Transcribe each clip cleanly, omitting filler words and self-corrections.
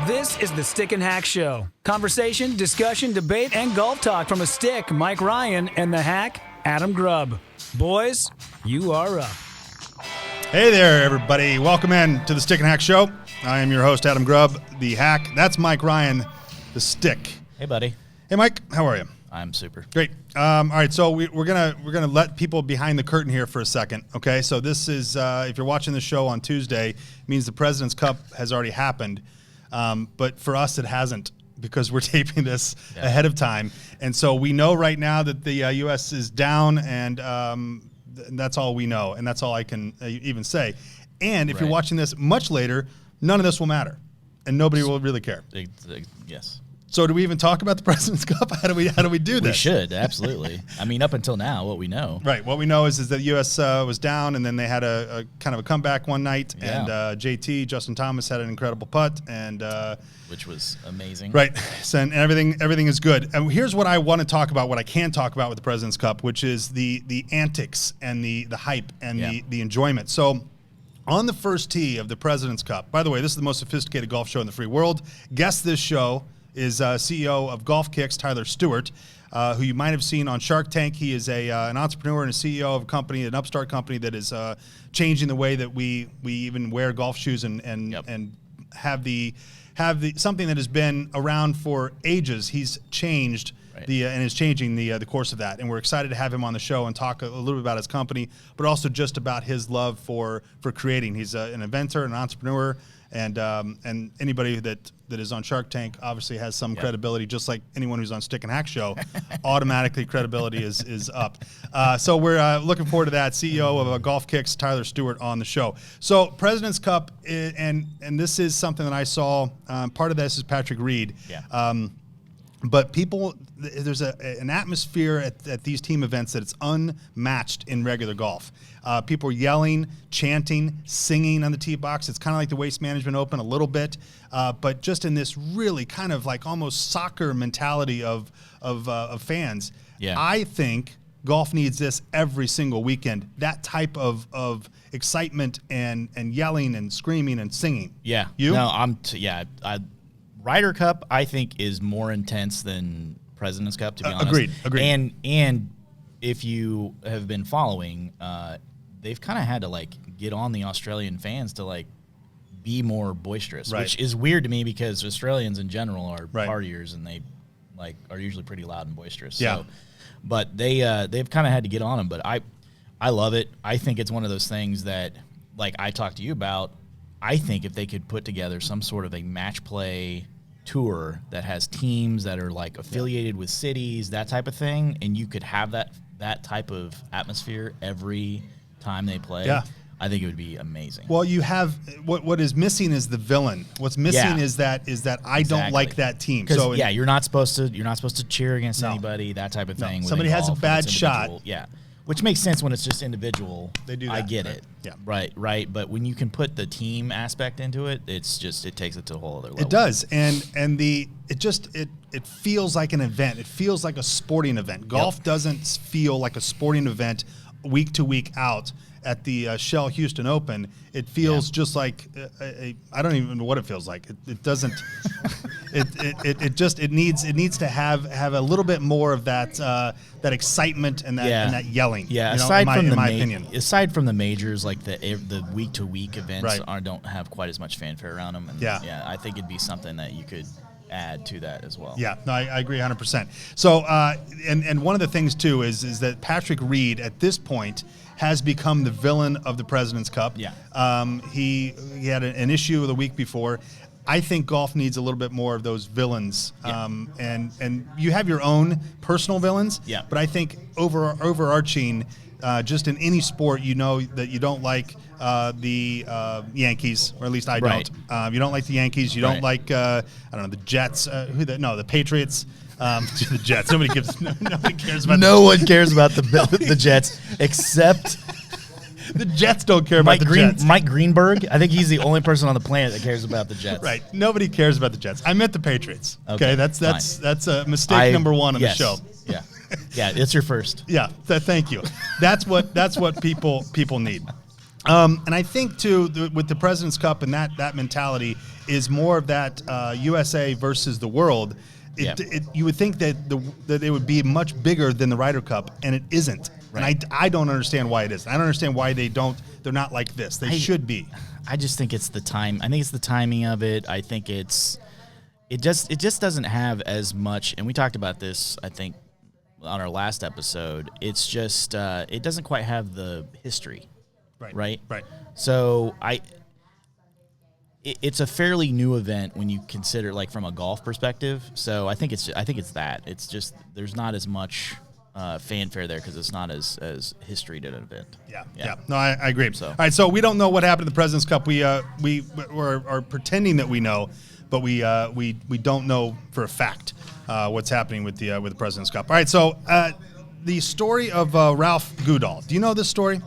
This is the Stick and Hack Show. Conversation, discussion, debate, and golf talk from a stick, Mike Ryan, and the hack, Adam Grubb. Boys, you are up. Hey there, everybody. Welcome in to the Stick and Hack Show. I am your host, Adam Grubb, the hack. That's Mike Ryan, the stick. Hey, buddy. Hey, Mike. How are you? I'm super. Great. All right, so we're gonna let people behind the curtain here for a second. Okay, so this is if you're watching the show on Tuesday, it means the President's Cup has already happened, but for us it hasn't because we're taping this ahead of time, and so we know right now that the U.S. is down, and that's all we know, and that's all I can even say. And if you're watching this much later, none of this will matter, and nobody will really care. Yes. So do we even talk about the President's Cup? How do we do this? We should, absolutely. I mean, up until now, what we know. Right. What we know is that the U.S. Was down, and then they had a kind of a comeback one night, and Justin Thomas, had an incredible putt, and which was amazing. Right. So, and everything is good. And here's what I want to talk about, what I can talk about with the President's Cup, which is the antics and the hype and the enjoyment. So on the first tee of the President's Cup, by the way, this is the most sophisticated golf show in the free world. Guest this show is CEO of Golf Kicks, Tyler Stuart, who you might have seen on Shark Tank. He is an entrepreneur and a CEO of a company, an upstart company that is changing the way that we even wear golf shoes and have the something that has been around for ages. He's changed and is changing the course of that, and we're excited to have him on the show and talk a little bit about his company, but also just about his love for creating. He's an inventor, an entrepreneur. And anybody that is on Shark Tank obviously has some credibility, just like anyone who's on Stick and Hack Show. Automatically, credibility is up. So we're looking forward to that. CEO of Golf Kicks, Tyler Stuart, on the show. So President's Cup, and this is something that I saw. Part of this is Patrick Reed. Yeah. But people, there's an atmosphere at these team events that it's unmatched in regular golf. People are yelling, chanting, singing on the tee box. It's kind of like the Waste Management Open a little bit, but just in this really kind of like almost soccer mentality of fans. Yeah. I think golf needs this every single weekend. That type of excitement and yelling and screaming and singing. Yeah. You? No, Ryder Cup, I think, is more intense than President's Cup, to be honest. Agreed. And if you have been following, they've kind of had to get on the Australian fans to be more boisterous, which is weird to me because Australians in general are partiers and they are usually pretty loud and boisterous. Yeah. So, but they've kind of had to get on them. But I love it. I think it's one of those things that, like I talked to you about, I think if they could put together some sort of a match play tour that has teams that are affiliated with cities, that type of thing, and you could have that type of atmosphere every time they play, I think it would be amazing. Well, you have what is missing is the villain. What's missing is that I don't like that team. So you're not supposed to cheer against anybody, that type of thing. Somebody has a bad shot. Yeah. Which makes sense when it's just individual. They do that. I get it. Yeah. Right. But when you can put the team aspect into it, it takes it to a whole other level. It does. And it feels like an event. It feels like a sporting event. Golf doesn't feel like a sporting event week to week out at the Shell Houston Open. It feels just like I don't even know what it feels like. It doesn't. it needs to have a little bit more of that excitement and that yelling. Yeah. In my opinion, aside from the majors, like the week to week events don't have quite as much fanfare around them. And I think it'd be something that you could add to that as well. Yeah, no, I agree 100%. So, and one of the things too is that Patrick Reed at this point has become the villain of the President's Cup. Yeah. He had an issue the week before. I think golf needs a little bit more of those villains. Yeah. And you have your own personal villains. Yeah. But I think overarching, just in any sport, you know that you don't like the Yankees, or at least I don't. You don't like the Yankees. You don't like I don't know, the Jets. The Patriots. The Jets. Nobody cares about. No one cares about the Jets except the Jets. Don't care about the Jets. Mike Greenberg. I think he's the only person on the planet that cares about the Jets. Right. Nobody cares about the Jets. I meant the Patriots. Okay. That's a mistake number one on the show. Yeah. Yeah. It's your first. Yeah. Thank you. That's what people need. And I think too, with the President's Cup and that mentality is more of that USA versus the world. You would think that it would be much bigger than the Ryder Cup, and it isn't. Right. And I don't understand why it isn't. I don't understand why they're not like this. They should be. I just think it's the time. I think it's the timing of it. I think it just doesn't have as much. And we talked about this, I think, on our last episode. It's just it doesn't quite have the history. Right. So it's a fairly new event when you consider, like, from a golf perspective. So I think it's that. It's just there's not as much fanfare there because it's not as history to an event. Yeah. No, I agree. So. All right, so we don't know what happened at the President's Cup. We are pretending that we know, but we don't know for a fact what's happening with the President's Cup. All right, so the story of Ralph Guldahl. Do you know this story?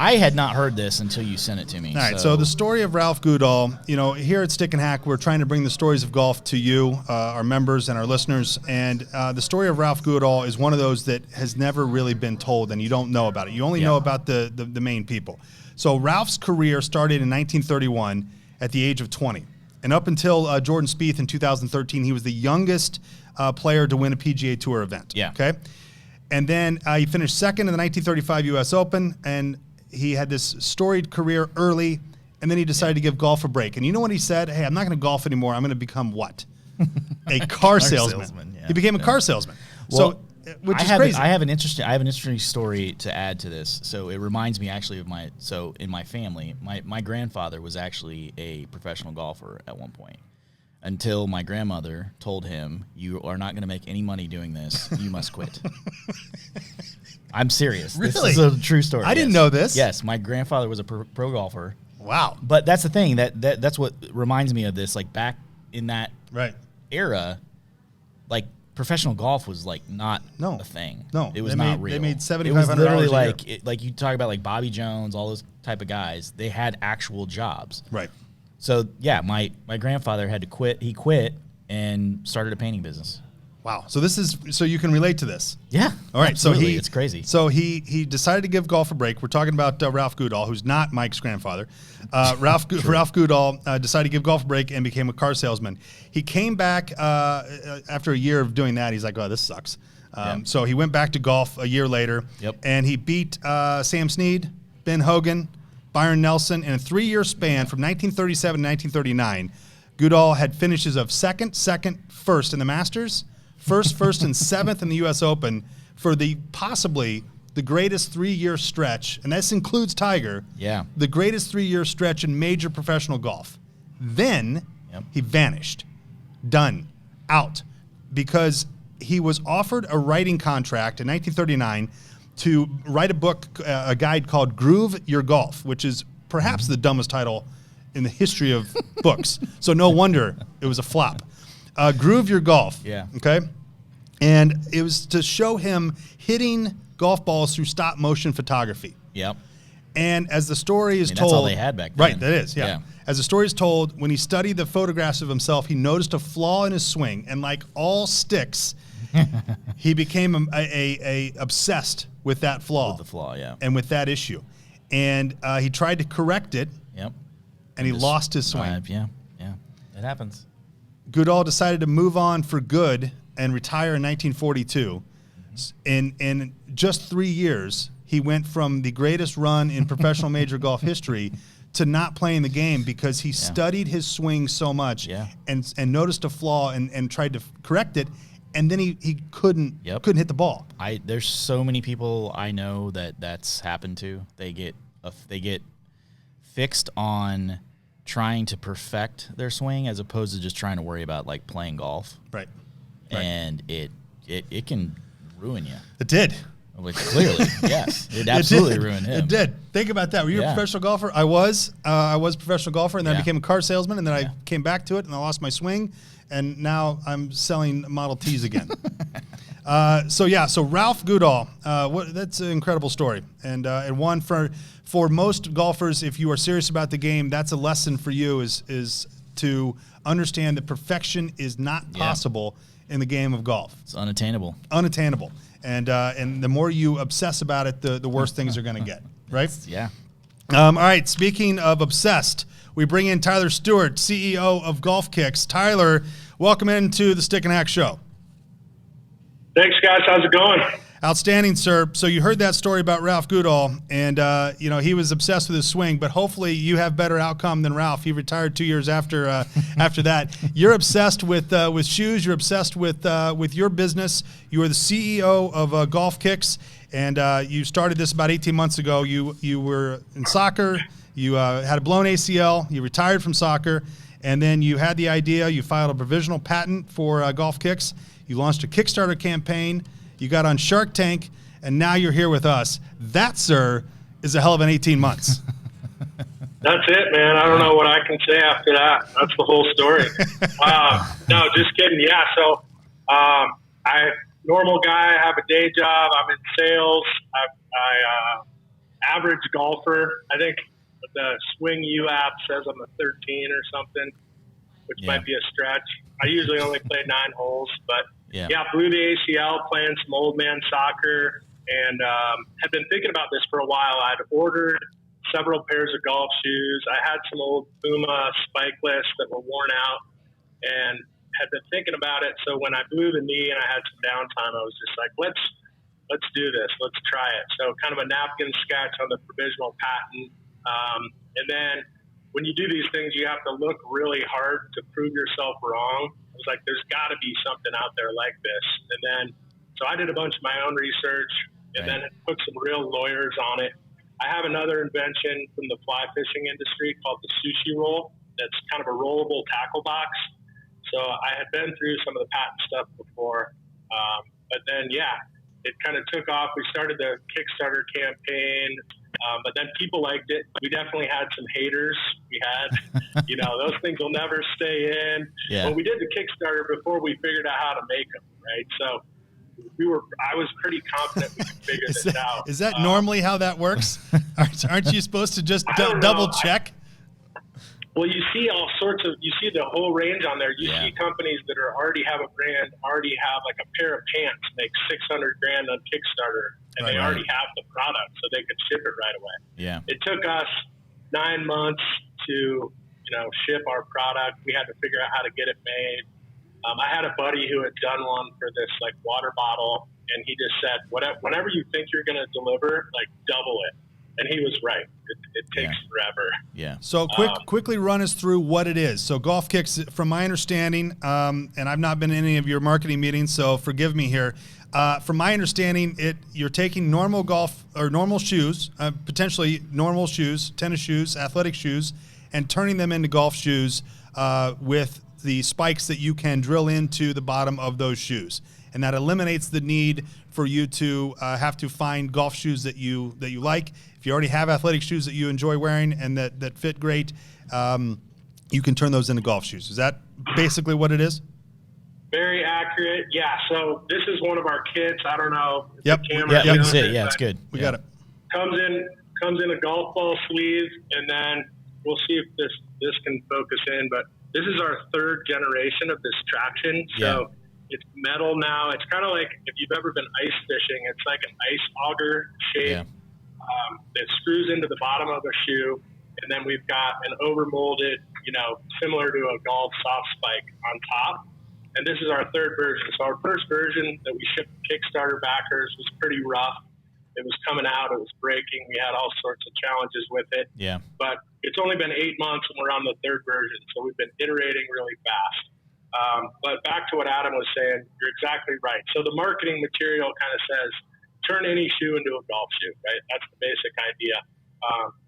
I had not heard this until you sent it to me. All right, so the story of Ralph Guldahl, here at Stick and Hack, we're trying to bring the stories of golf to you, our members and our listeners, and the story of Ralph Guldahl is one of those that has never really been told, and you don't know about it. You only know about the main people. So Ralph's career started in 1931 at the age of 20, and up until Jordan Spieth in 2013, he was the youngest player to win a PGA Tour event. Yeah. Okay, and then he finished second in the 1935 U.S. Open, and he had this storied career early, and then he decided to give golf a break. And you know what he said? Hey, I'm not going to golf anymore. I'm going to become what? A car salesman. Yeah. He became a car salesman. Well, which is crazy. I have an interesting story to add to this. So it reminds me actually of in my family, my grandfather was actually a professional golfer at one point. Until my grandmother told him, "You are not going to make any money doing this. You must quit." I'm serious. Really? This is a true story. I didn't know this. Yes, my grandfather was a pro golfer. Wow. But that's the thing. That's what reminds me of this. Like, back in that era, like, professional golf was, like, not a thing. No. It was not real. They made $7,500 It was literally a year. like you talk about, like, Bobby Jones, all those type of guys. They had actual jobs. Right. So, yeah, my grandfather had to quit. He quit and started a painting business. Wow. So you can relate to this. Yeah. All right. Absolutely. So it's crazy. So he decided to give golf a break. We're talking about Ralph Guldahl, who's not Mike's grandfather. Ralph Guldahl decided to give golf a break and became a car salesman. He came back after a year of doing that. He's like, "Oh, this sucks." So he went back to golf a year later. Yep. And he beat Sam Snead, Ben Hogan, Byron Nelson in a 3-year span from 1937 to 1939. Guldahl had finishes of second, first in the Masters, first, and seventh in the U.S. Open for possibly the greatest 3-year stretch, and this includes Tiger. Yeah. The greatest 3-year stretch in major professional golf. Then he vanished, done, out, because he was offered a writing contract in 1939 to write a book, a guide called Groove Your Golf, which is perhaps the dumbest title in the history of books. So no wonder it was a flop. Groove Your Golf. Yeah. Okay. And it was to show him hitting golf balls through stop motion photography. Yep. And as the story is told, that's all they had back then. Right, that is, yeah. As the story is told, when he studied the photographs of himself, he noticed a flaw in his swing, and like all sticks, he became a obsessed with that flaw. With the flaw, yeah. And with that issue. And he tried to correct it. Yep. And he lost his swing. Yeah. It happens. Guldahl decided to move on for good and retire in 1942. In just 3 years, he went from the greatest run in professional major golf history to not playing the game because he studied his swing so much and noticed a flaw and tried to correct it. And then he couldn't hit the ball. There's so many people I know that's happened to. They get fixed on trying to perfect their swing as opposed to just trying to worry about, like, playing golf. Right. And it can ruin you. It did. Like, clearly, yes. It absolutely ruined him. It did. Think about that. Were you a professional golfer? I was. I was a professional golfer, and then I became a car salesman, and then I came back to it, and I lost my swing, and now I'm selling Model Ts again. So Ralph Guldahl, that's an incredible story, and one for most golfers, if you are serious about the game, that's a lesson for you is to understand that perfection is not possible in the game of golf. It's unattainable. And the more you obsess about it, the worse things are going to get, right? All right, speaking of obsessed, we bring in Tyler Stuart, CEO of Golf Kicks. Tyler, welcome into the Stick and Hack Show. Thanks, guys. How's it going? Outstanding, sir. So you heard that story about Ralph Guldahl, and he was obsessed with his swing. But hopefully, you have better outcome than Ralph. He retired 2 years after after that. You're obsessed with shoes. You're obsessed with your business. You are the CEO of Golf Kicks, and you started this about 18 months ago. You were in soccer. You had a blown ACL. You retired from soccer, and then you had the idea. You filed a provisional patent for Golf Kicks. You launched a Kickstarter campaign. You got on Shark Tank, and now you're here with us. That, sir, is a hell of an 18 months. That's it, man. I don't know what I can say after that. That's the whole story. No, just kidding. Yeah, so normal guy. I have a day job. I'm in sales. I average golfer. I think the Swing U app says I'm a 13 or something, which might be a stretch. I usually only play 9 holes, but blew the ACL playing some old man soccer, and had been thinking about this for a while. I'd ordered several pairs of golf shoes. I had some old Puma spikeless that were worn out, and had been thinking about it. So when I blew the knee and I had some downtime, I was just like, let's do this. Let's try it. So kind of a napkin sketch on the provisional patent. And then when you do these things, you have to look really hard to prove yourself wrong. I was like, there's got to be something out there like this. And then, so I did a bunch of my own research, and then put some real lawyers on it. I have another invention from the fly fishing industry called the sushi roll. That's kind of a rollable tackle box. So I had been through some of the patent stuff before. But then, it kind of took off. We started the Kickstarter campaign. But then people liked it. We definitely had some haters. We had, those things will never stay in. Yeah. But we did the Kickstarter before we figured out how to make them, right? So I was pretty confident we could figure this out. Is that normally how that works? Aren't you supposed to just double check? Well, you see all sorts of, you see the whole range on there. You see companies that already have a brand, already have like a pair of pants, make $600,000 on Kickstarter, and they already have the product, so they could ship it right away. Yeah. It took us 9 months to, ship our product. We had to figure out how to get it made. I had a buddy who had done one for this like water bottle, and he just said, whenever you think you're going to deliver, like double it. And he was right. It takes forever. Yeah. So quickly run us through what it is. So Golf Kicks, from my understanding, and I've not been in any of your marketing meetings, so forgive me here. From my understanding, you're taking normal golf or normal shoes, potentially normal shoes, tennis shoes, athletic shoes, and turning them into golf shoes with the spikes that you can drill into the bottom of those shoes. And that eliminates the need for you to have to find golf shoes that you like. If you already have athletic shoes that you enjoy wearing and that fit great, you can turn those into golf shoes. Is that basically what it is? Very accurate. Yeah. So this is one of our kits. I don't know. Yep. We can see it. Yeah, it's good. We got it. Comes in a golf ball sleeve, and then we'll see if this can focus in. But this is our 3rd generation of this traction. So it's metal now. It's kind of like if you've ever been ice fishing. It's like an ice auger shape that screws into the bottom of a shoe, and then we've got an overmolded, similar to a golf soft spike on top. And this is our 3rd version. So our first version that we shipped to Kickstarter backers was pretty rough. It was coming out. It was breaking. We had all sorts of challenges with it. Yeah. But it's only been 8 months, and we're on the 3rd version. So we've been iterating really fast. But back to what Adam was saying, you're exactly right. So the marketing material kind of says, turn any shoe into a golf shoe, right? That's the basic idea.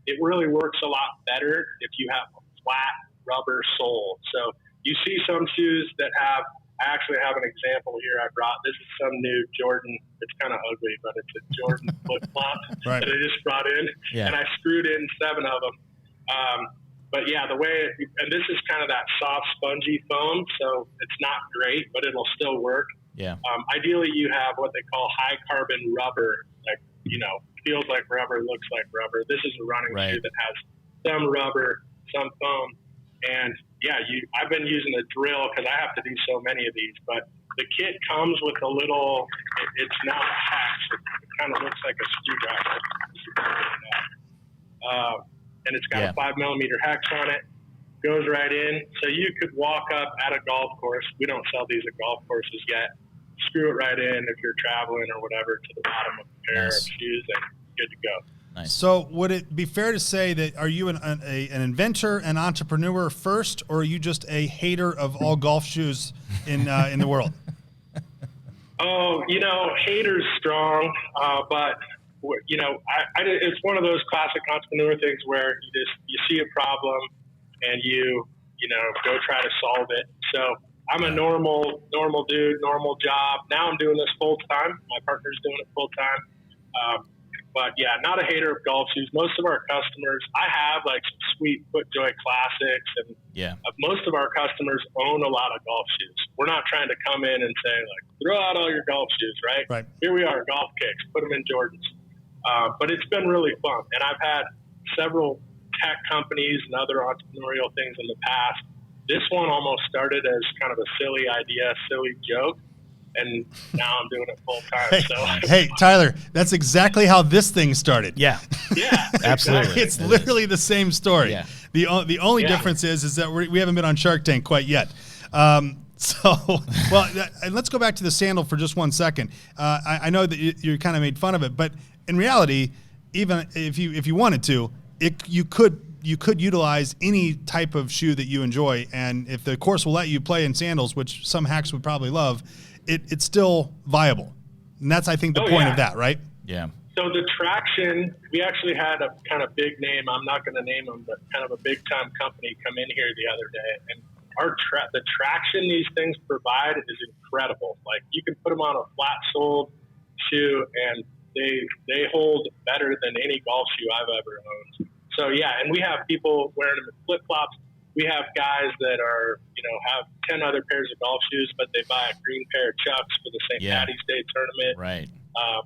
It really works a lot better if you have a flat rubber sole. So you see some shoes that I actually have an example here I brought. This is some new Jordan. It's kind of ugly, but it's a Jordan flip-flop that I just brought in. Yeah. And I screwed in 7 of them. But yeah, and this is kind of that soft, spongy foam, so it's not great, but it'll still work. Yeah. Ideally, you have what they call high carbon rubber, like, feels like rubber, looks like rubber. This is a running shoe that has some rubber, some foam. And I've been using a drill because I have to do so many of these, but the kit comes with a little, it's not a patch. It kind of looks like a screwdriver. and it's got a 5mm hex on it. Goes right in. So you could walk up at a golf course. We don't sell these at golf courses yet. Screw it right in if you're traveling or whatever to the bottom of a pair of shoes, and good to go. Nice. So would it be fair to say that are you an inventor, an entrepreneur first, or are you just a hater of all golf shoes in the world? Oh, hater's strong, but it's one of those classic entrepreneur things where you see a problem and you go try to solve it. So I'm a normal dude, normal job. Now I'm doing this full time. My partner's doing it full time. But yeah, not a hater of golf shoes. Most of our customers, I have like some sweet FootJoy classics, and most of our customers own a lot of golf shoes. We're not trying to come in and say like, throw out all your golf shoes, right? Right. Here we are, golf kicks, put them in Jordans. But it's been really fun, and I've had several tech companies and other entrepreneurial things in the past. This one almost started as kind of a silly idea, silly joke. And now I'm doing it full time. Hey, Tyler, that's exactly how this thing started. Yeah, absolutely. It's literally the same story. Yeah. The only difference is that we haven't been on Shark Tank quite yet. And let's go back to the sandal for just 1 second. I know that you kind of made fun of it, but in reality, even if you wanted to, you could utilize any type of shoe that you enjoy, and if the course will let you play in sandals, which some hacks would probably love, it's still viable. And that's, I think, the point of that, right? Yeah. So the traction, we actually had a kind of big name, I'm not going to name them, but kind of a big-time company come in here the other day, and the traction these things provide is incredible. Like, you can put them on a flat-soled shoe, and they hold better than any golf shoe I've ever owned. So, yeah, and we have people wearing them in flip-flops. We have guys that are, have 10 other pairs of golf shoes, but they buy a green pair of Chucks for the St. Patty's Day tournament. Right.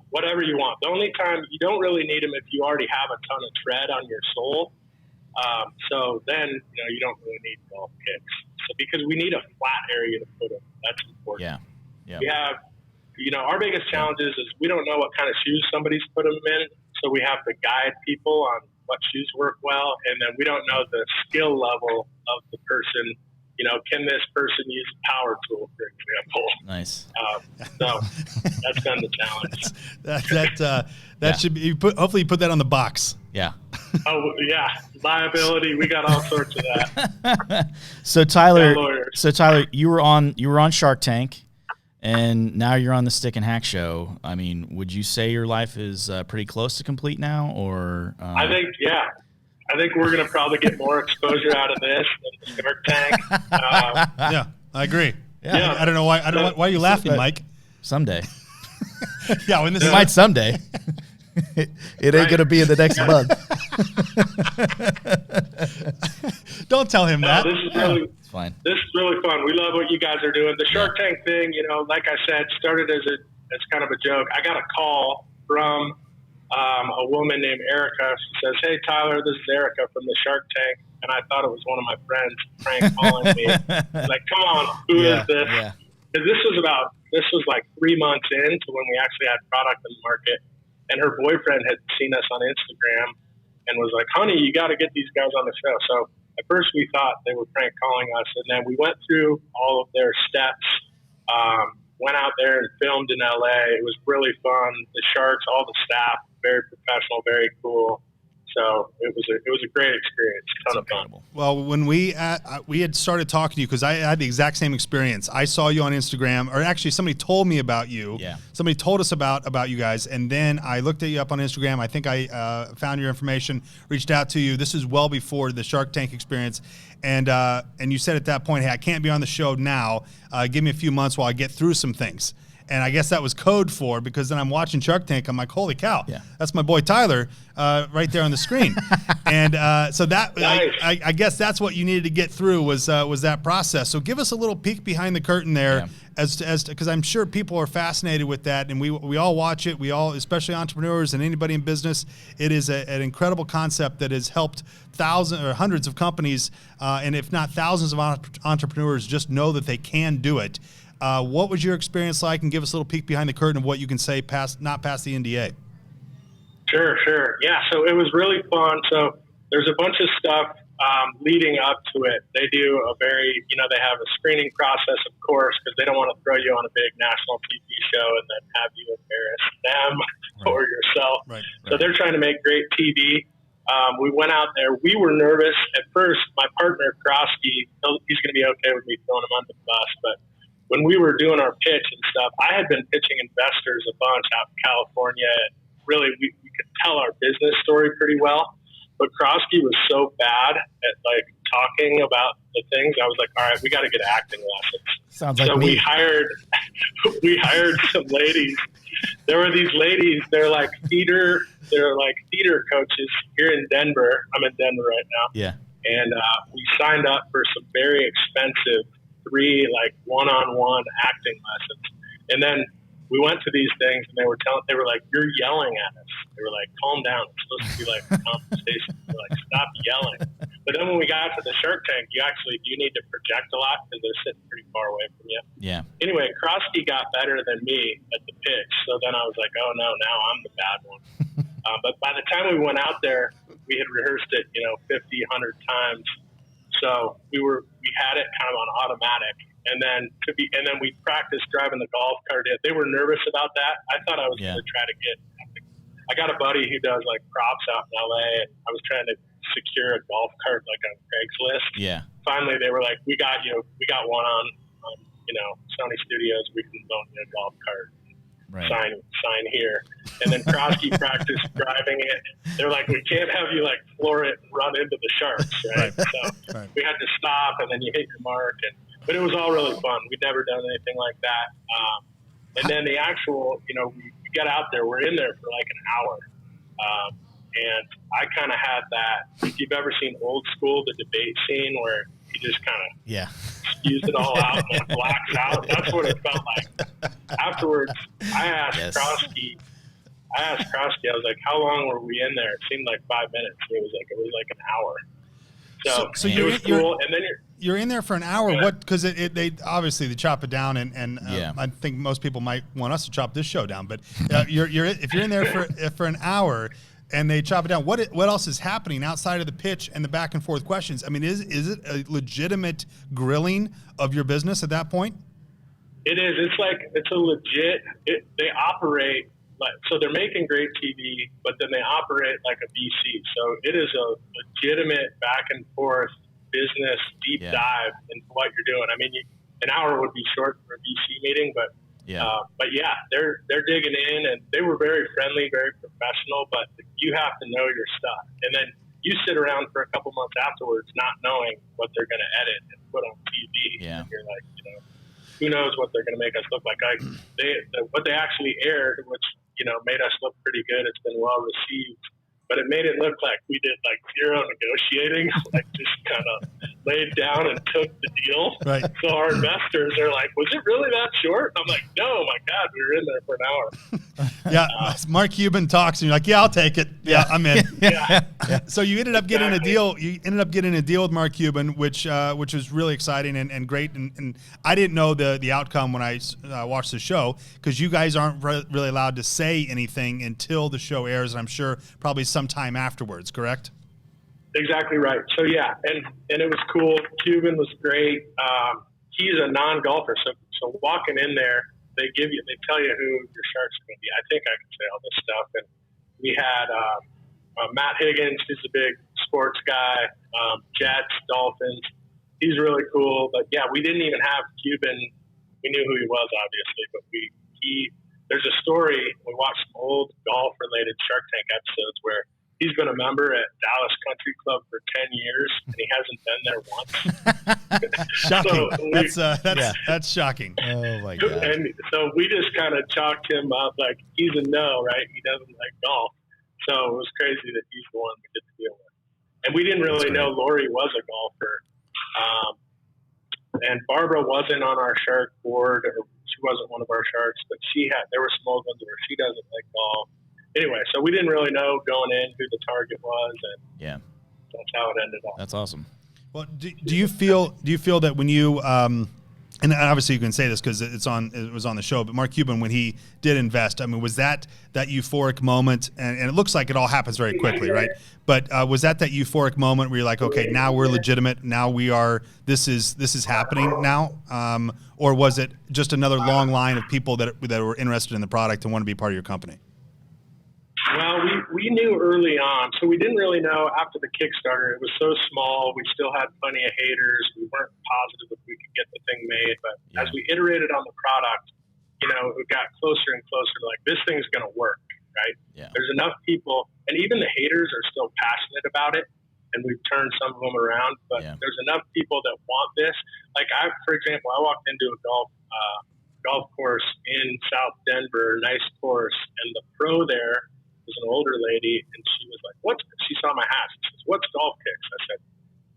Whatever you want. The only time you don't really need them if you already have a ton of tread on your sole. So then, you don't really need golf kicks. So because we need a flat area to put them. That's important. Yeah. We have, our biggest challenge is we don't know what kind of shoes somebody's put them in. So we have to guide people on what shoes work well, and then we don't know the skill level of the person. Can this person use a power tool, for example? Nice. So that's been the challenge. That should be hopefully you put that on the box. Yeah. Oh yeah, liability. We got all sorts of that. So Tyler, you were on Shark Tank, and now you're on the Stick and Hack show. I mean, would you say your life is pretty close to complete now, or? I think we're going to probably get more exposure out of this than the Shark Tank. Yeah, I agree. Yeah. I don't know why. Why are you laughing, Mike? Someday. Yeah, when this you might someday. It ain't going to be in the next month. Don't tell him that. This is really it's fine. This is really fun. We love what you guys are doing. The Shark Tank thing, like I said, started as kind of a joke. I got a call from a woman named Erica. She says, "Hey, Tyler, this is Erica from the Shark Tank." And I thought it was one of my friends prank calling me. Like, come on, who is this? Yeah. Because this was like 3 months into when we actually had product in the market. And her boyfriend had seen us on Instagram and was like, "Honey, you got to get these guys on the show." So at first we thought they were prank calling us. And then we went through all of their steps, went out there and filmed in LA. It was really fun. The Sharks, all the staff, very professional, very cool. So it was a great experience. Ton of fun. Well, when we had started talking to you, because I had the exact same experience. I saw you on Instagram, or actually somebody told me about you. Yeah. Somebody told us about you guys, and then I looked at you up on Instagram. I think I found your information, reached out to you. This is well before the Shark Tank experience, and you said at that point, "Hey, I can't be on the show now. Give me a few months while I get through some things." And I guess that was code for, because then I'm watching Shark Tank. I'm like, holy cow, that's my boy Tyler right there on the screen. And so that nice. I guess that's what you needed to get through was that process. So give us a little peek behind the curtain there, as because I'm sure people are fascinated with that, and we all watch it. We all, especially entrepreneurs and anybody in business, it is an incredible concept that has helped thousands or hundreds of companies, and if not thousands of entrepreneurs, just know that they can do it. What was your experience like, and give us a little peek behind the curtain of what you can say not past the NDA? Sure. Yeah, so it was really fun. So there's a bunch of stuff leading up to it. They do they have a screening process, of course, because they don't want to throw you on a big national TV show and then have you embarrass them or yourself. Right. So they're trying to make great TV. We went out there. We were nervous at first. My partner, Krosky, he's going to be okay with me throwing him on the bus, but when we were doing our pitch and stuff, I had been pitching investors a bunch out in California, and really we could tell our business story pretty well. But Krosky was so bad at like talking about the things. I was like, all right, we got to get acting lessons. Sounds like so we hired some ladies. There were these ladies. They're like theater coaches here in Denver. I'm in Denver right now. Yeah. And we signed up for some very expensive 3 one-on-one acting lessons. And then we went to these things and they were like, you're yelling at us. They were like, calm down. It's supposed to be like a conversation. We're like, stop yelling. But then when we got to the Shark Tank, you need to project a lot because they're sitting pretty far away from you. Yeah. Anyway, Krosky got better than me at the pitch. So then I was like, oh no, now I'm the bad one. But by the time we went out there, we had rehearsed it, 50, 100 times. So we had it kind of on automatic. And then we practiced driving the golf cart. They were nervous about that. I thought I was going to try to I got a buddy who does like props out in LA, and I was trying to secure a golf cart like on Craigslist. Yeah. Finally, they were like, "We got you. We got one on Sony Studios. We can loan you a golf cart. Right. Sign here." And then Krosky practiced driving it. They're like, "We can't have you like floor it and run into the sharks, right?" So we had to stop, and then you hit your mark. But it was all really fun. We'd never done anything like that. And then the actual, we get out there. We're in there for like an hour. And I kind of had that. If you've ever seen Old School, the debate scene where he just kind of spews it all out and then blacks out. That's what it felt like. Afterwards, I asked Krosky, I was like, how long were we in there? It seemed like 5 minutes. It was like an hour. So it was cool. And then you're in there for an hour. What? Because they obviously they chop it down, and I think most people might want us to chop this show down. But if you're in there for an hour and they chop it down, what else is happening outside of the pitch and the back and forth questions? I mean, is it a legitimate grilling of your business at that point? It is. It's a legit. They operate. So they're making great TV, but then they operate like a VC. So it is a legitimate back and forth business deep dive into what you're doing. I mean, an hour would be short for a VC meeting, but they're digging in, and they were very friendly, very professional. But you have to know your stuff, and then you sit around for a couple months afterwards, not knowing what they're going to edit and put on TV. Yeah. And you're like, who knows what they're going to make us look like? What they actually aired, which made us look pretty good. It's been well received, but it made it look like we did like zero negotiating, like just kind of laid down and took the deal. Right. So our investors are like, was it really that short? I'm like, no, my God, we were in there for an hour. Mark Cuban talks and you're like, I'll take it. Yeah, I'm in. So you ended up getting a deal. You ended up getting a deal with Mark Cuban, which was really exciting and great. And I didn't know the outcome when I watched the show, because you guys aren't really allowed to say anything until the show airs. And I'm sure probably sometime afterwards, correct? Exactly right. So and it was cool. Cuban was great. He's a non-golfer, so walking in there, they tell you who your shark's going to be. I think I can say all this stuff. And we had Matt Higgins, who's a big sports guy. Jets, Dolphins. He's really cool. But we didn't even have Cuban. We knew who he was, obviously, but there's a story. We watched some old golf-related Shark Tank episodes where he's been a member at Dallas Country Club for 10 years, and he hasn't been there once. Shocking. That's shocking. Oh, my God. And so we just kind of chalked him up like he's a no, right? He doesn't like golf. So it was crazy that he's the one we did the deal with. And we didn't really know Lori was a golfer. And Barbara wasn't on our shark board, or she wasn't one of our sharks, but there were some old ones where she doesn't like golf. Anyway, so we didn't really know going in who the target was, and that's how it ended up. That's awesome. Well, do you feel that when you and obviously you can say this because it was on the show, but Mark Cuban, when he did invest, I mean, was that euphoric moment? And it looks like it all happens very quickly, right? But was that euphoric moment where you're like, okay, now we're legitimate, now we are, this is happening now? Or was it just another long line of people that were interested in the product and want to be part of your company? Well, we knew early on, so we didn't really know after the Kickstarter. It was so small. We still had plenty of haters. We weren't positive if we could get the thing made. But as we iterated on the product, it got closer and closer to like, this thing's going to work, right? Yeah. There's enough people, and even the haters are still passionate about it, and we've turned some of them around. But there's enough people that want this. Like, for example, I walked into a golf course in South Denver, nice course, and the pro there was an older lady, and she was like, she saw my hat. She says, what's golf kicks? I said,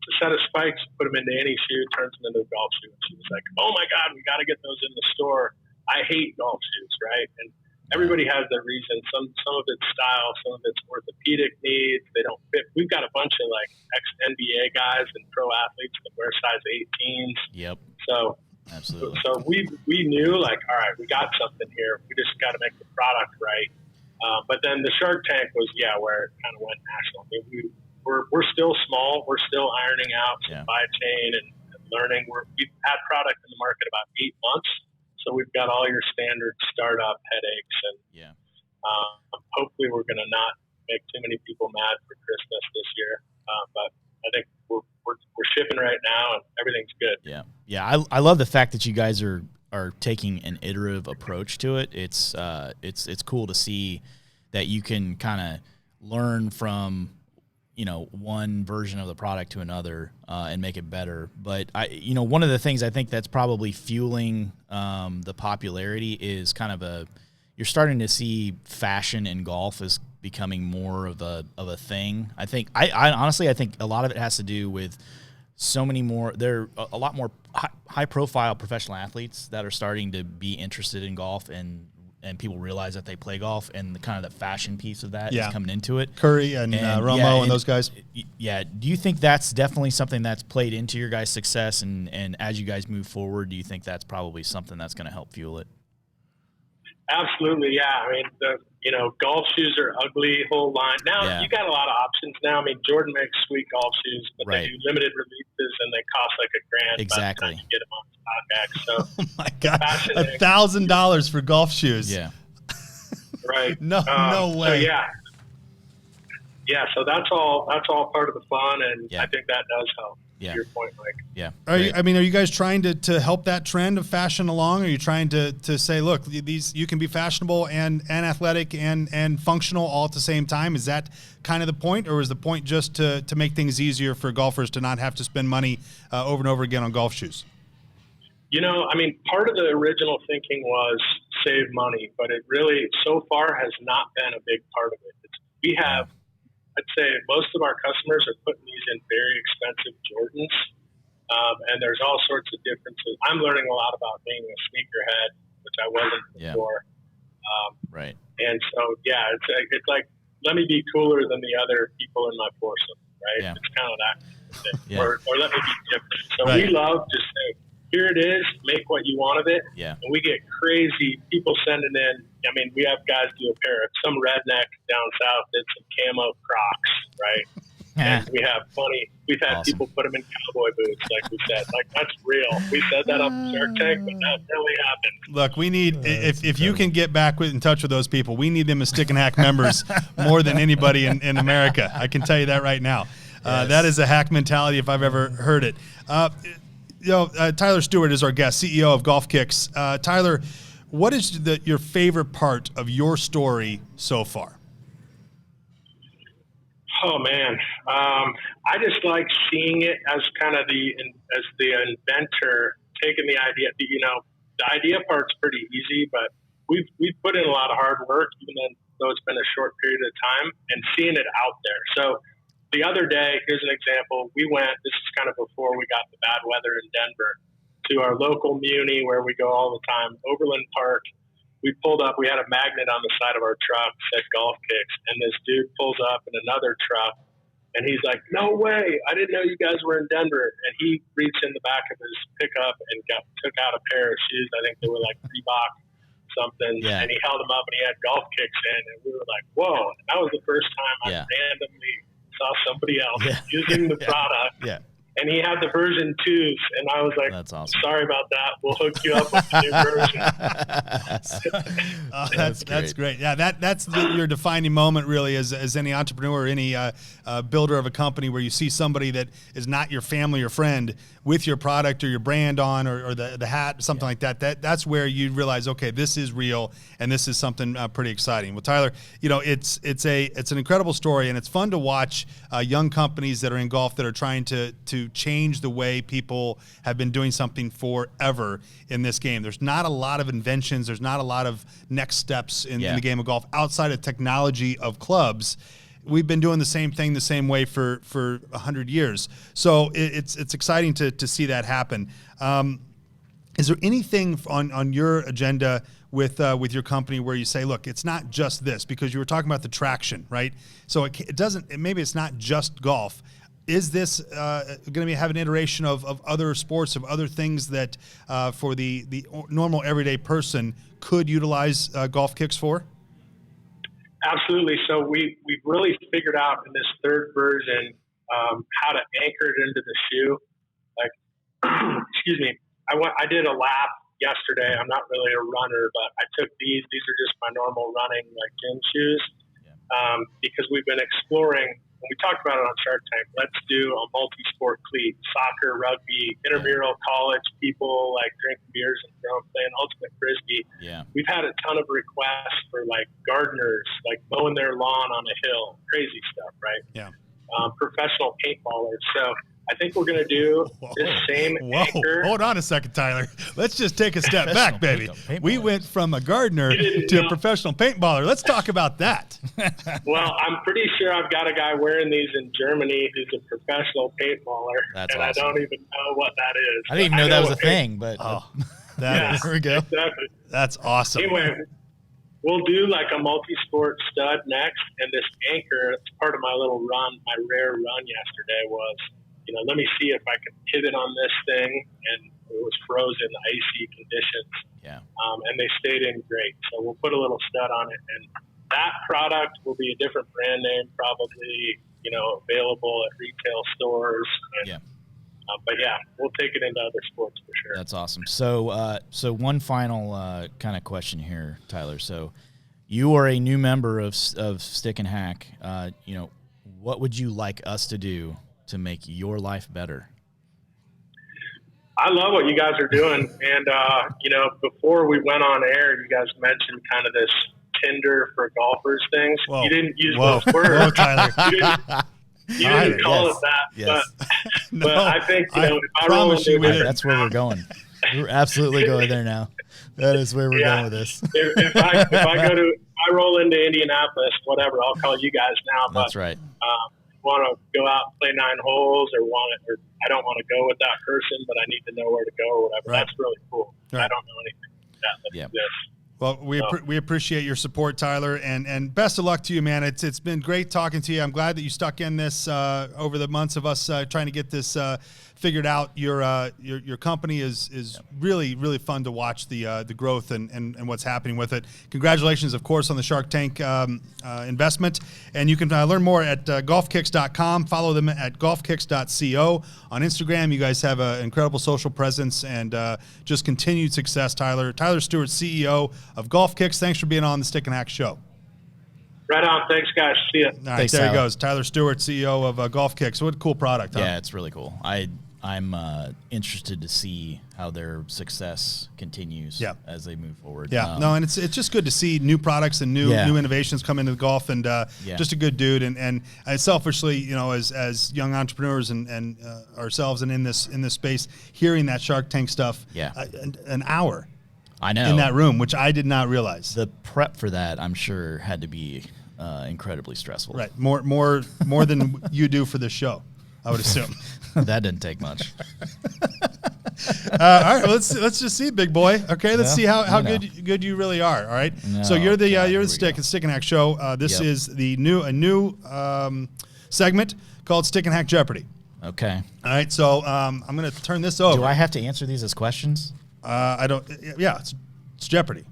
it's a set of spikes, put them into any shoe, turns them into a golf shoe. And she was like, oh my God, we got to get those in the store. I hate golf shoes, right? And everybody has their reason. Some of it's style, some of it's orthopedic needs. They don't fit. We've got a bunch of like ex-NBA guys and pro athletes that wear size 18s. Yep. So absolutely. So we knew like, all right, we got something here. We just got to make the product right. But then the Shark Tank was, where it kind of went national. I mean, we're still small. We're still ironing out supply chain and learning. We've had product in the market about 8 months, so we've got all your standard startup headaches. And hopefully we're going to not make too many people mad for Christmas this year. But I think we're shipping right now, and everything's good. Yeah. I love the fact that you guys are taking an iterative approach to it. It's cool to see that you can kind of learn from one version of the product to another and make it better. But one of the things I think that's probably fueling the popularity is kind of you're starting to see fashion in golf is becoming more of a thing. I think I honestly think a lot of it has to do with so many more. There are a lot more high-profile professional athletes that are starting to be interested in golf, and people realize that they play golf, and the kind of the fashion piece of that is coming into it. Curry and Romo and those guys. Yeah. Do you think that's definitely something that's played into your guys' success, and as you guys move forward, do you think that's probably something that's going to help fuel it? Absolutely, yeah. I mean, golf shoes are ugly, whole line. Now, you got a lot of options now. I mean, Jordan makes sweet golf shoes, but they do limited releases, and they cost like $1,000 exactly. by the time you get them on StockX. So, oh my God, $1,000 for golf shoes. Yeah. Right. No way. So, yeah. So that's all part of the fun, and I think that does help. To your point, Mike. Yeah. Are you guys trying to help that trend of fashion along? Are you trying to say, look, you can be fashionable and athletic and functional all at the same time? Is that kind of the point, or is the point just to make things easier for golfers to not have to spend money over and over again on golf shoes? I mean, part of the original thinking was save money, but it really so far has not been a big part of it. I'd say most of our customers are putting these in very expensive Jordans, and there's all sorts of differences. I'm learning a lot about being a sneakerhead, which I wasn't before. Right. And so, it's like, let me be cooler than the other people in my foursome, right? Yeah. It's kind of that thing. Or let me be different. So we love to say, here it is, make what you want of it. Yeah. And we get crazy people sending in. I mean, we have guys do a pair of some redneck down south did some camo Crocs, right? And we've had people put them in cowboy boots, like we said. Like, that's real. We said that on Shark Tank, but that really happened. Look, we need, if you can get back in touch with those people, we need them as Stick and Hack members more than anybody in America. I can tell you that right now. That is a hack mentality if I've ever heard it. Tyler Stuart is our guest, CEO of Golf Kicks. Tyler, what is your favorite part of your story so far? Oh man, I just like seeing it as kind of the inventor taking the idea. The idea part's pretty easy, but we've put in a lot of hard work, even though it's been a short period of time, and seeing it out there. So the other day, here's an example. We went. This is kind of before we got the bad weather in Denver, to our local muni where we go all the time, Overland Park. We pulled up. We had a magnet on the side of our truck that said Golf Kicks, and this dude pulls up in another truck, And he's like, no way. I didn't know you guys were in Denver. And he reached in the back of his pickup and took out a pair of shoes. I think they were like Reebok something. Yeah. And he held them up and he had golf kicks in. And we were like, whoa. And that was the first time I randomly saw somebody else using the product. Yeah. And he had the version 2s, and I was like, "That's awesome. Sorry about that. We'll hook you up with the new version." That's great. Yeah, that's your defining moment, really, as any entrepreneur, any builder of a company, where you see somebody that is not your family or friend with your product or your brand on, or the hat, something like that. That's where you realize, okay, this is real, and this is something pretty exciting. Well, Tyler, it's an incredible story, and it's fun to watch young companies that are in golf that are trying to change the way people have been doing something forever in this game. There's not a lot of inventions. There's not a lot of next steps in the game of golf outside of technology of clubs. We've been doing the same thing the same way for 100 years. So it's exciting to see that happen. Is there anything on your agenda with your company where you say, look, it's not just this, because you were talking about the traction, right? So maybe it's not just golf. Is this going to have an iteration of other sports, of other things that for the normal everyday person could utilize golf kicks for? Absolutely. So we've really figured out in this third version how to anchor it into the shoe. Like, excuse me, I did a lap yesterday. I'm not really a runner, but I took these. These are just my normal running like gym shoes because we've been exploring. When we talked about it on Shark Tank, let's do a multi-sport cleat, soccer, rugby, intramural college, people like drinking beers and playing ultimate frisbee. Yeah. We've had a ton of requests for like gardeners, like mowing their lawn on a hill, crazy stuff, right? Yeah. Professional paintballers. So I think we're going to do this same anchor. Hold on a second, Tyler. Let's just take a step back, baby. We went from a gardener to a professional paintballer. Let's talk about that. Well, I'm pretty sure I've got a guy wearing these in Germany who's a professional paintballer. That's and awesome. I don't even know what that is. I didn't even know that was a thing, but There we go. Exactly. That's awesome. Anyway, we'll do like a multi-sport stud next, and this anchor, it's part of my little run, my rare run yesterday was, let me see if I can hit it on this thing, and it was frozen, icy conditions. Yeah. And they stayed in great. So we'll put a little stud on it, and that product will be a different brand name, probably, available at retail stores. And, but yeah, we'll take it into other sports for sure. That's awesome. So one final kind of question here, Tyler. So you are a new member of Stick and Hack. What would you like us to do to make your life better? I love what you guys are doing. And, before we went on air, you guys mentioned kind of this Tinder for golfers things. Whoa. You didn't use those words. Whoa, Tyler. You didn't call it that. Yes. But I think, if I roll into that's where we're going. We're absolutely going there now. That is where we're going with this. if I roll into Indianapolis, whatever, I'll call you guys now. That's right. Want to go out and play 9 holes or I don't want to go with that person, but I need to know where to go or whatever. Right. That's really cool. Right. I don't know anything that exists. Well, we appreciate your support, Tyler, and best of luck to you, man. It's been great talking to you. I'm glad that you stuck in this over the months of us trying to get this figured out. Your company is really, really fun to watch the growth and what's happening with it. Congratulations, of course, on the Shark Tank investment. And you can learn more at golfkicks.com. Follow them at golfkicks.co. On Instagram, you guys have an incredible social presence and just continued success, Tyler. Tyler Stuart, CEO of Golf Kicks. Thanks for being on the Stick and Hack Show. Right on. Thanks, guys. See ya. All right, Thanks, there he Tyler. goes. Tyler Stewart, CEO of Golf Kicks. What a cool product, huh? Yeah, it's really cool. I'm interested to see how their success continues as they move forward. Yeah, and it's just good to see new products and new innovations come into the golf, and just a good dude. And selfishly, as young entrepreneurs and ourselves and in this space, hearing that Shark Tank stuff, an hour. I know. In that room, which I did not realize. The prep for that, I'm sure, had to be incredibly stressful. Right, more than you do for this show, I would assume. That didn't take much. All right, let's just see, big boy. Okay, let's see how good you really are. All right. No, so you're the here we Stick go. and Hack show. This is a new segment called Stick and Hack Jeopardy. Okay. All right, so I'm going to turn this over. Do I have to answer these as questions? I don't. Yeah, it's Jeopardy.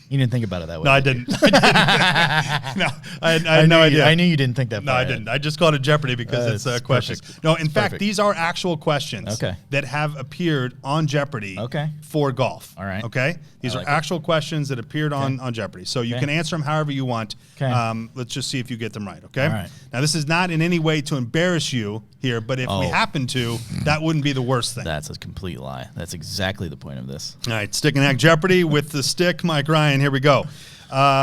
You didn't think about it that way. No, I didn't. No, I had no idea. I knew you didn't think that. No, I didn't. I just called it Jeopardy because it's questions. Perfect. No, in fact, these are actual questions that have appeared on Jeopardy for golf. All right. Okay? These are actual questions that appeared on Jeopardy. So you can answer them however you want. Okay. Let's just see if you get them right, okay? All right. Now, this is not in any way to embarrass you here, but if we happen to, that wouldn't be the worst thing. That's a complete lie. That's exactly the point of this. All right, Stick and Hack Jeopardy with the stick, Mike Ryan. Here we go.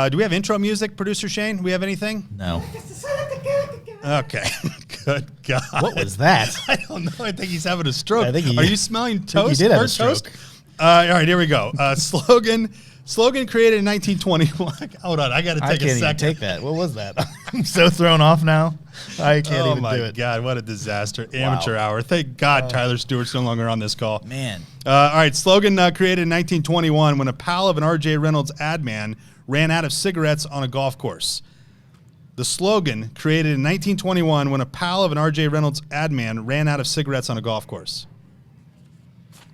Do we have intro music, Producer Shane? Do we have anything? No. Okay. Good God. What was that? I don't know. I think he's having a stroke. I think he, Are you smelling toast? He did have a toast? stroke. All right, here we go. Slogan created in 1921. Hold on, I got to take a second. I can't even take that. What was that? I'm so thrown off now. I can't even do it. Oh, my God. What a disaster. Amateur hour. Thank God Tyler Stewart's no longer on this call. Man. All right, slogan created in 1921 when a pal of an R.J. Reynolds ad man ran out of cigarettes on a golf course. The slogan created in 1921 when a pal of an R.J. Reynolds ad man ran out of cigarettes on a golf course.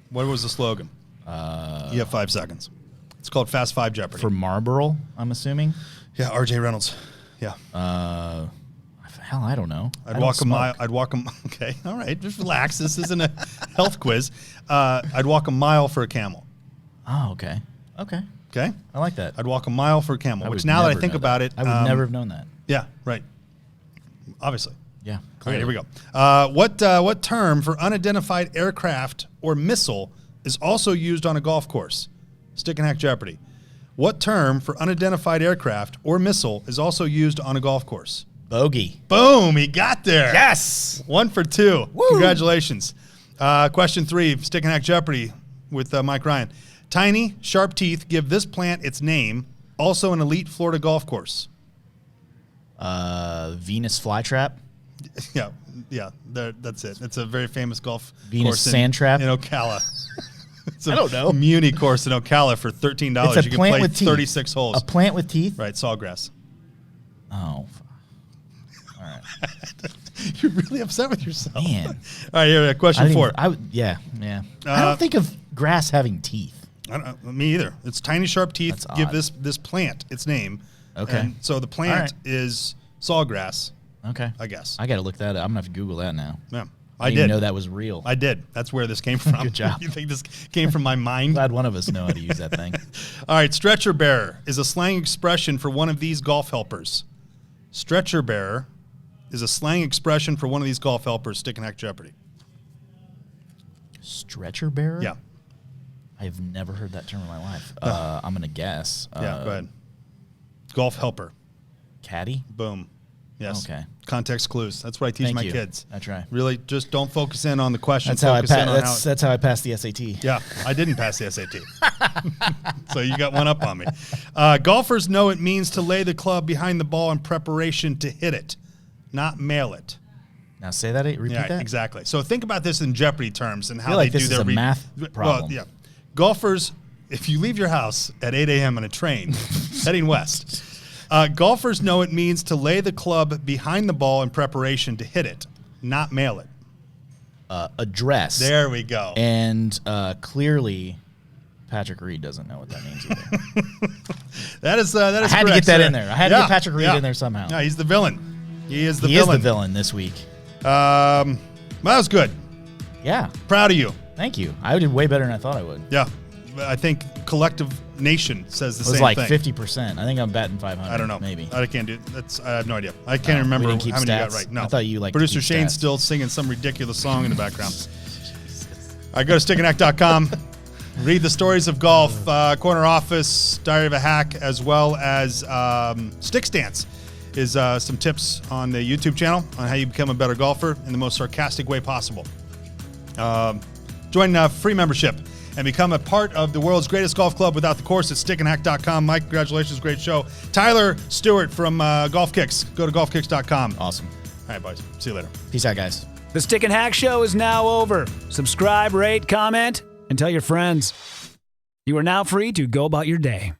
What was the slogan? You have 5 seconds. It's called Fast Five Jeopardy. For Marlboro, I'm assuming? Yeah, R.J. Reynolds. Yeah. Hell, I don't know. I'd walk a mile. Okay, all right, just relax. This isn't a health quiz. I'd walk a mile for a camel. Oh, okay. Okay. Okay. I like that. I'd walk a mile for a camel, which now that I think about it. I would never have known that. Yeah, right. Obviously. Yeah. All right, here we go. What term for unidentified aircraft or missile is also used on a golf course? Stick and Hack Jeopardy. What term for unidentified aircraft or missile is also used on a golf course? Bogey. Boom, he got there. Yes. 1 for 2. Woo. Congratulations. Question 3, Stick and Hack Jeopardy with Mike Ryan. Tiny, sharp teeth give this plant its name, also an elite Florida golf course. Venus flytrap. Yeah, that's it. It's a very famous golf Venus course sand trap in Ocala. It's I don't know. Muni course in Ocala for $13. It's a You can plant play with teeth. 36 holes. A plant with teeth? Right, sawgrass. Oh. All right. You're really upset with yourself. Man. All right, here, question 4. I don't think of grass having teeth. Me either. It's tiny, sharp teeth. That's give odd. this plant its name. Okay. And so the plant is sawgrass. Okay. I guess. I got to look that up. I'm going to have to Google that now. Yeah. I didn't know that was real. I did. That's where this came from. Good job. You think this came from my mind? Glad one of us know how to use that thing. All right. Stretcher bearer is a slang expression for one of these golf helpers. Stretcher bearer is a slang expression for one of these golf helpers. Stick and Hack Jeopardy. Stretcher bearer? Yeah. I've never heard that term in my life. I'm going to guess. Go ahead. Golf helper. Caddy? Boom. Yes. Okay. Context clues. That's what I teach my kids. That's right. Really, just don't focus in on the question. That's how That's how I passed the SAT. Yeah, I didn't pass the SAT. So you got one up on me. Golfers know it means to lay the club behind the ball in preparation to hit it, not mail it. Now say that. Repeat that. Exactly. So think about this in Jeopardy terms and how I feel like they this do is their a math problem. Well, yeah. Golfers, if you leave your house at 8 a.m. on a train heading west, golfers know it means to lay the club behind the ball in preparation to hit it, not mail it. Address. There we go. And clearly, Patrick Reed doesn't know what that means either. That is I had correct, to get that sir. in there. I had to get Patrick Reed in there somehow. Yeah, he's the villain. He is the villain. He is the villain this week. Well, that was good. Yeah. Proud of you. Thank you. I did way better than I thought I would. Yeah. I think collective nation says the same thing. It was like thing. 50%. I think I'm batting 500. I don't know. Maybe. I can't do it. I have no idea. I can't remember how many you got right. No. I thought you liked Producer Shane's stats. still singing some ridiculous song in the background. All right, go to stickandhack.com. Read the stories of golf, Corner Office, Diary of a Hack, as well as Stick Stance is some tips on the YouTube channel on how you become a better golfer in the most sarcastic way possible. Join free membership and become a part of the world's greatest golf club without the course at stickandhack.com. Mike, congratulations. Great show. Tyler Stuart from Golf Kicks. Go to golfkicks.com. Awesome. All right, boys. See you later. Peace out, guys. The Stick and Hack Show is now over. Subscribe, rate, comment, and tell your friends. You are now free to go about your day.